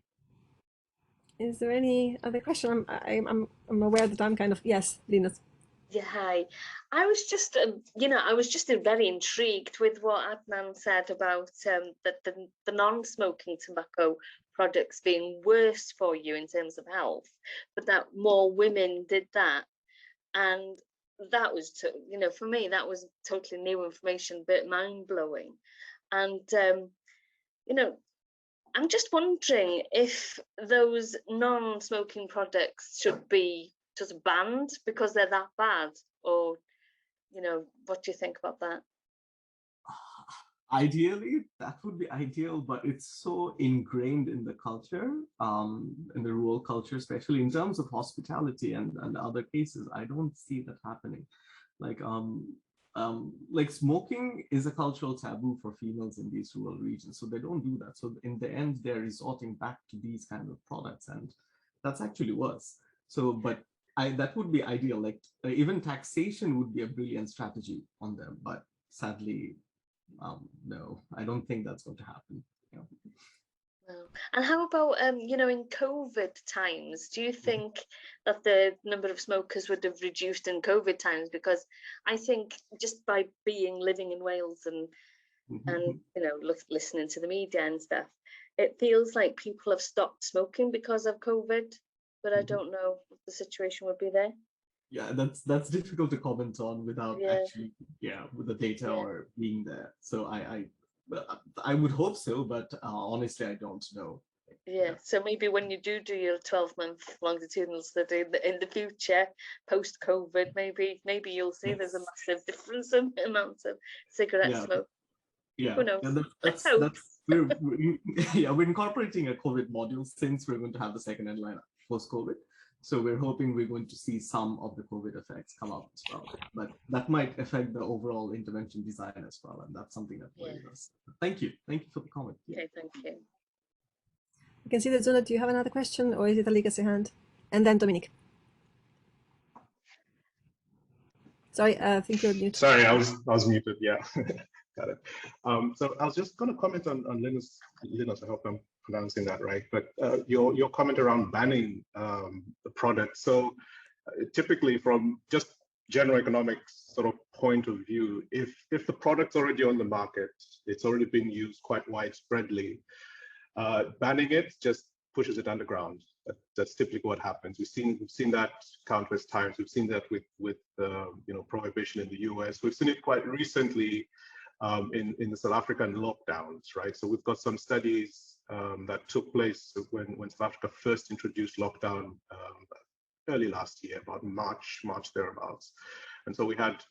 Is there any other question? I'm aware that I'm kind of, yes, Linus. Yeah, hi. I was just, I was just very intrigued with what Adnan said about the non-smoking tobacco products being worse for you in terms of health, but that more women did that. And that was, for me, that was totally new information, but mind-blowing. And, I'm just wondering if those non-smoking products should be just banned because they're that bad, or what do you think about that? Ideally, that would be ideal, but it's so ingrained in the culture, in the rural culture, especially in terms of hospitality and other cases. I don't see that happening. Like smoking is a cultural taboo for females in these rural regions, so they don't do that. So in the end, they're resorting back to these kind of products, and that's actually worse. So, but that would be ideal. Like even taxation would be a brilliant strategy on them, but sadly, no, I don't think that's going to happen. Yeah. No. And how about you know, in COVID times, do you think that the number of smokers would have reduced in COVID times? Because I think just by living in Wales and you know, listening to the media and stuff, it feels like people have stopped smoking because of COVID. But I don't know what the situation would be there. Yeah, that's difficult to comment on without actually, with the data or being there. So I would hope so, but honestly, I don't know. Yeah, so maybe when you do your 12-month longitudinal study in the future, post-COVID, maybe you'll see there's a massive difference in the amount of cigarette smoke. Yeah, Who knows? that's we're incorporating a COVID module since we're going to have the second line post-COVID. So we're hoping we're going to see some of the COVID effects come out as well, but that might affect the overall intervention design as well, and that's something that worries us. Thank you for the comment. Okay, thank you. You can see that, Zuna, do you have another question, or is it a legacy hand? And then Dominique. Sorry, I think you're muted. Sorry, I was muted. Yeah, got it. So I was just going to comment on Linus. I hope I'm pronouncing that right. But your comment around banning the product. So typically, from just general economics sort of point of view, if the product's already on the market, it's already been used quite widespreadly. Banning it just pushes it underground. That's typically what happens. We've seen that countless times. We've seen that with you know, prohibition in the US. We've seen it quite recently in the South African lockdowns, right? So we've got some studies that took place when South Africa first introduced lockdown early last year, about March thereabouts. And so we had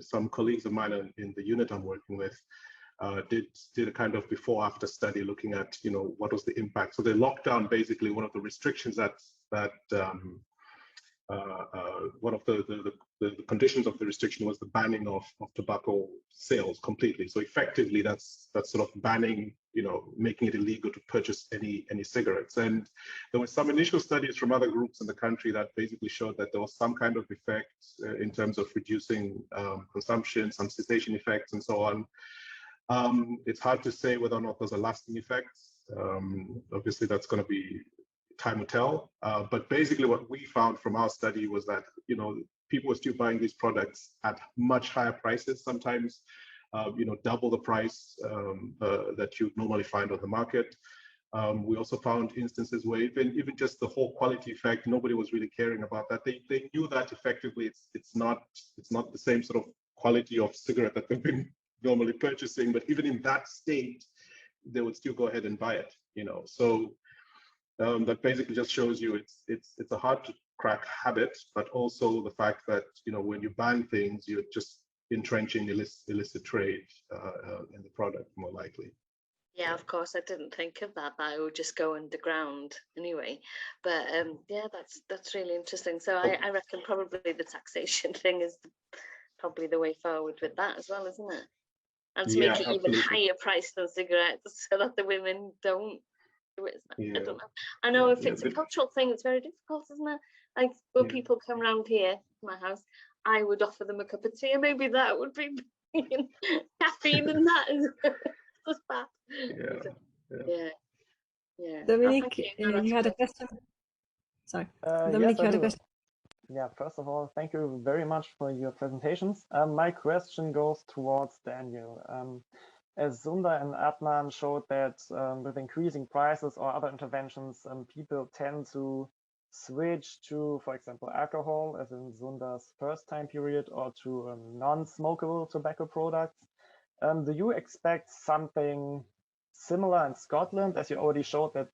some colleagues of mine in the unit I'm working with did a kind of before-after study looking at, you know, what was the impact. So the lockdown, basically, one of the restrictions one of the conditions of the restriction was the banning of tobacco sales completely. So effectively, that's sort of banning, you know, making it illegal to purchase any cigarettes. And there were some initial studies from other groups in the country that basically showed that there was some kind of effect in terms of reducing consumption, some cessation effects, and so on. It's hard to say whether or not those are lasting effects. Obviously, that's going to be time will tell. But basically, what we found from our study was that, you know, people were still buying these products at much higher prices, sometimes, you know, double the price that you normally find on the market. We also found instances where even just the whole quality effect, nobody was really caring about that. They knew that effectively it's not the same sort of quality of cigarette that they've been normally purchasing, but even in that state, they would still go ahead and buy it, you know. So that basically just shows you it's a hard to crack habit, but also the fact that, you know, when you ban things, you're just entrenching illicit trade in the product more likely. Yeah, of course, I didn't think of that. That I would just go underground anyway. But yeah, that's really interesting. So I reckon probably the taxation thing is probably the way forward with that as well, isn't it? And to make it even higher price than cigarettes, so that the women don't do it. I don't know. I know if it's a cultural thing, it's very difficult, isn't it? Like when people come around here to my house, I would offer them a cup of tea, and maybe that would be caffeine, and that is just bad. Yeah. Dominique, you had a question. Sorry, Dominique, yes, you had a question. Yeah, first of all, thank you very much for your presentations. My question goes towards Daniel. As Sunda and Adnan showed that with increasing prices or other interventions, people tend to switch to, for example, alcohol, as in Sunda's first time period, or to non-smokable tobacco products. Do you expect something similar in Scotland, as you already showed that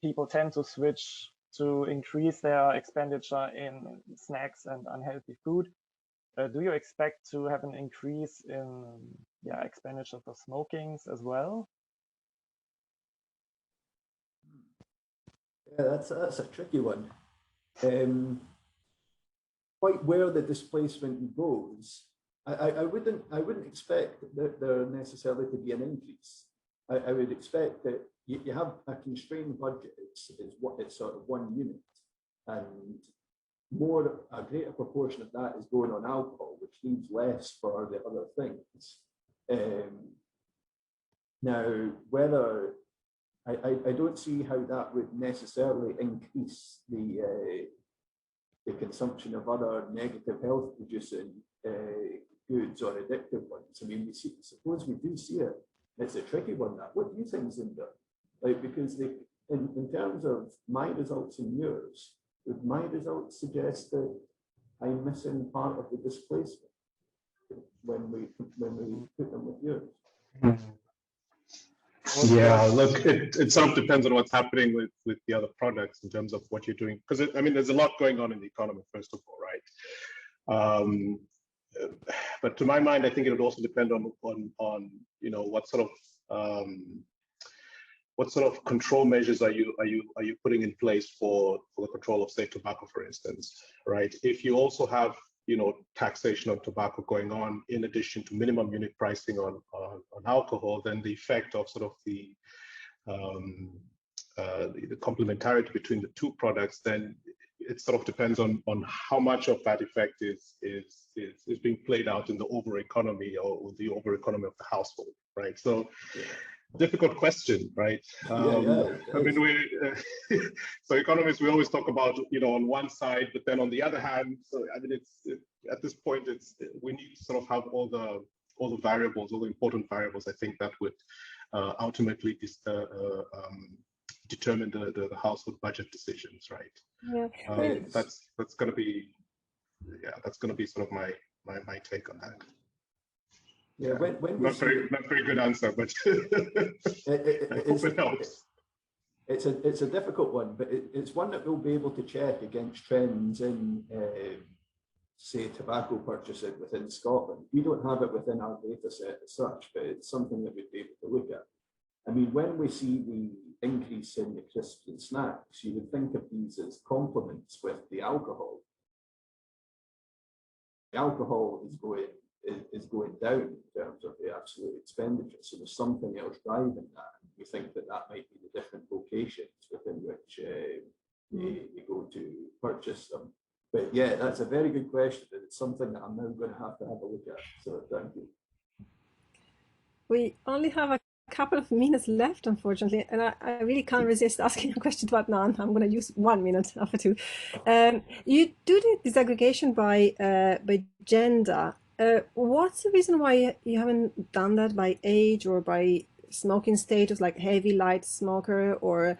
people tend to switch to increase their expenditure in snacks and unhealthy food? Do you expect to have an increase in expenditure for smokings as well? Yeah, that's a tricky one. quite where the displacement goes, I wouldn't expect that there necessarily to be an increase. I would expect that you have a constrained budget. It's sort of one unit, and a greater proportion of that is going on alcohol, which leaves less for the other things. Now, whether I don't see how that would necessarily increase the consumption of other negative health producing goods or addictive ones. I mean, suppose we do see it. It's a tricky one. That. What do you think, Zinda? Like, because in terms of my results and yours, would my results suggest that I'm missing part of the displacement when we put them with yours? Yeah, look, it sort of depends on what's happening with the other products in terms of what you're doing. Because I mean, there's a lot going on in the economy, first of all, right? But to my mind, I think it would also depend on you know, what sort of control measures are you putting in place for the control of, say, tobacco, for instance, right? If you also have, you know, taxation on tobacco going on in addition to minimum unit pricing on alcohol, then the effect of sort of the complementarity between the two products, then it sort of depends on how much of that effect is being played out in the over economy or the over economy of the household, right? So. Yeah. Difficult question, right? I mean, so economists, we always talk about, you know, on one side, but then on the other hand, so I mean, at this point, we need to sort of have all the variables, all the important variables, I think, that would ultimately determine the household budget decisions, right? Yeah. That's going to be, that's going to be sort of my take on that. Yeah, when not very good answer, but I hope it helps. It's a difficult one, but it's one that we'll be able to check against trends in, say, tobacco purchasing within Scotland. We don't have it within our data set as such, but it's something that we'd be able to look at. I mean, when we see the increase in the crisps and snacks, you would think of these as complements with the alcohol. The alcohol is going down in terms of the absolute expenditure. So there's something else driving that. We think that might be the different locations within which you go to purchase them. But yeah, that's a very good question. And it's something that I'm now going to have a look at. So thank you. We only have a couple of minutes left, unfortunately, and I really can't resist asking a question to Adnan. I'm going to use 1 minute after two. You do the disaggregation by gender. What's the reason why you haven't done that by age or by smoking status, like heavy, light smoker, or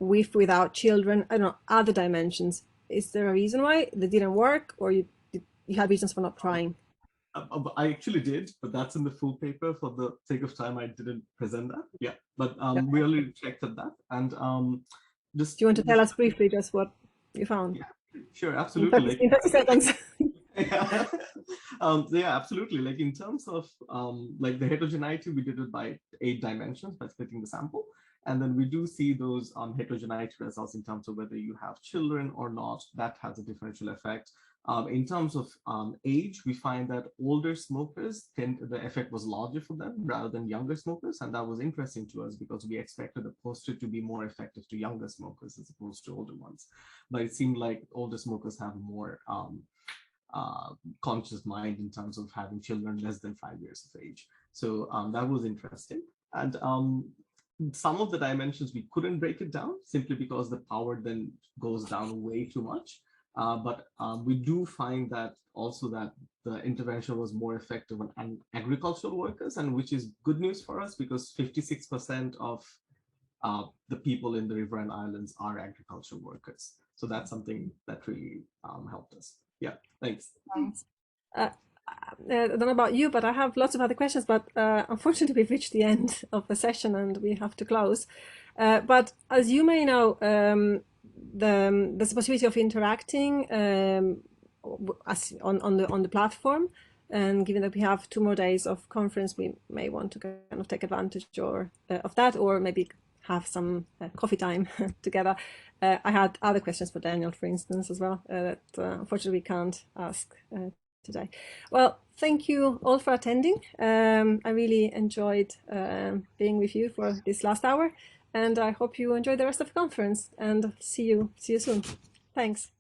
with, without children? I don't know, other dimensions. Is there a reason why they didn't work, or you had reasons for not trying? I actually did, but that's in the full paper. For the sake of time, I didn't present that. Yeah, but we already checked at that. And just. Do you want to tell us briefly just what you found? Yeah, sure, absolutely. In 30 seconds. Yeah. Yeah, absolutely. Like in terms of like the heterogeneity, we did it by 8 dimensions by splitting the sample. And then we do see those heterogeneity results in terms of whether you have children or not. That has a differential effect. In terms of age, we find that older smokers the effect was larger for them rather than younger smokers. And that was interesting to us because we expected the poster to be more effective to younger smokers as opposed to older ones. But it seemed like older smokers have more conscious mind in terms of having children less than 5 years of age. So that was interesting. And some of the dimensions we couldn't break it down simply because the power then goes down way too much. But we do find that also that the intervention was more effective on agricultural workers, and which is good news for us because 56% of the people in the River and Islands are agricultural workers. So that's something that really helped us. Yeah, thanks. I don't know about you, but I have lots of other questions, but unfortunately we've reached the end of the session and we have to close. But as you may know, there's a possibility of interacting on the platform, and given that we have 2 more days of conference, we may want to kind of take advantage of that, or maybe have some coffee time together. I had other questions for Daniel, for instance, as well, that unfortunately we can't ask today. Well, thank you all for attending. I really enjoyed being with you for this last hour, and I hope you enjoy the rest of the conference, and see you soon. Thanks.